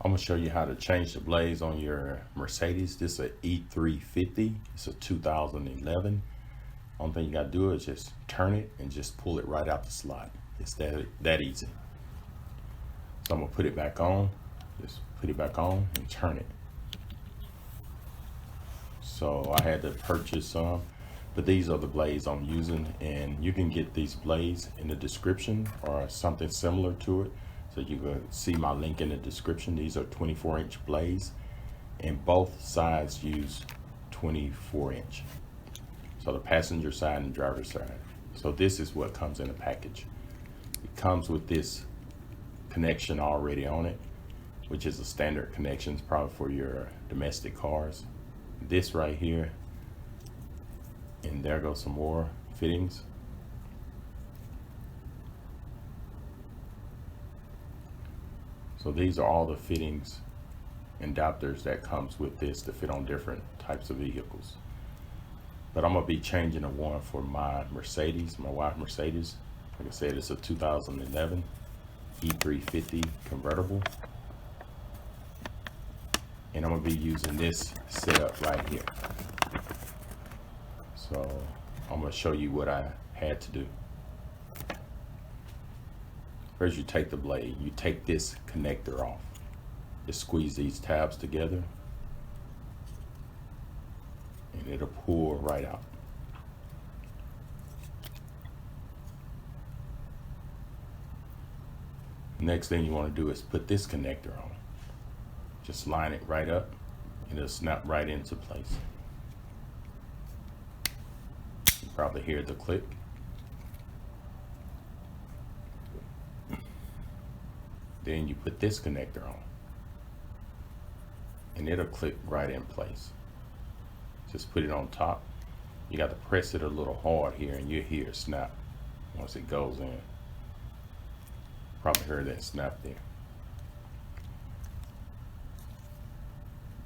I'm gonna show you how to change the blades on your Mercedes. This is a E350. It's a 2011. Only thing you gotta do is just turn it and just pull it right out the slot. It's that easy. So I'm gonna put it back on. Just put it back on and turn it. So I had to purchase some, but these are the blades I'm using, and you can get these blades in the description or something similar to it. So you can see my link in the description. These are 24-inch blades, and both sides use 24-inch. So the passenger side and driver side. So this is what comes in the package. It comes with this connection already on it, which is a standard connection, probably for your domestic cars. This right here, and there goes some more fittings. So these are all the fittings and adapters that comes with this to fit on different types of vehicles. But I'm gonna be changing the one for my Mercedes, my wife Mercedes. Like I said, it's a 2011 E350 convertible. And I'm gonna be using this setup right here. So I'm gonna show you what I had to do. First, you take the blade, you take this connector off. Just squeeze these tabs together and it'll pull right out. Next thing you want to do is put this connector on. Just line it right up and it'll snap right into place. You probably hear the click. Then you put this connector on and it'll click right in place. Just put it on top. You got to press it a little hard here and you'll hear it snap once it goes in. Probably heard that snap there.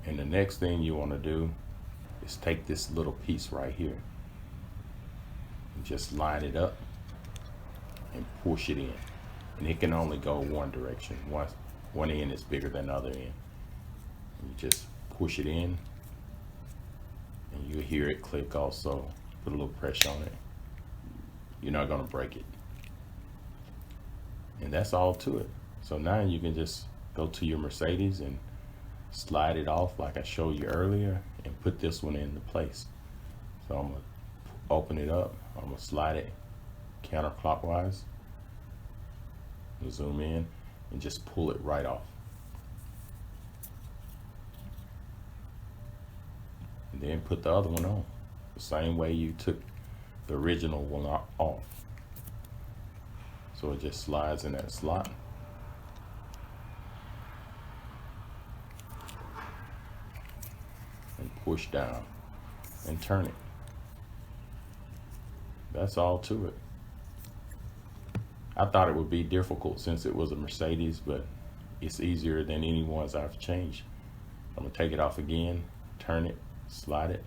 And the next thing you want to do is take this little piece right here and just line it up and push it in. And it can only go one direction. One end is bigger than the other end. And you just push it in and you hear it click also. Put a little pressure on it. You're not gonna break it. And that's all to it. So now you can just go to your Mercedes and slide it off like I showed you earlier and put this one into place. So I'm gonna open it up. I'm gonna slide it counterclockwise. Zoom in and just pull it right off. And then put the other one on the same way you took the original one off. So it just slides in that slot. And push down and turn it. That's all to it. I thought it would be difficult since it was a Mercedes, but it's easier than any ones I've changed. I'm gonna take it off again, turn it, slide it.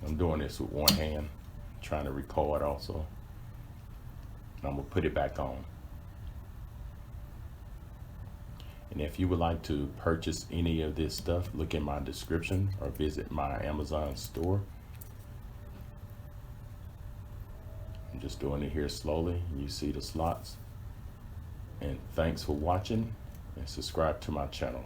I'm doing this with one hand, trying to record also. And I'm gonna put it back on. And if you would like to purchase any of this stuff, look in my description or visit my Amazon store. I'm just doing it here slowly. You see the slots. And thanks for watching and subscribe to my channel.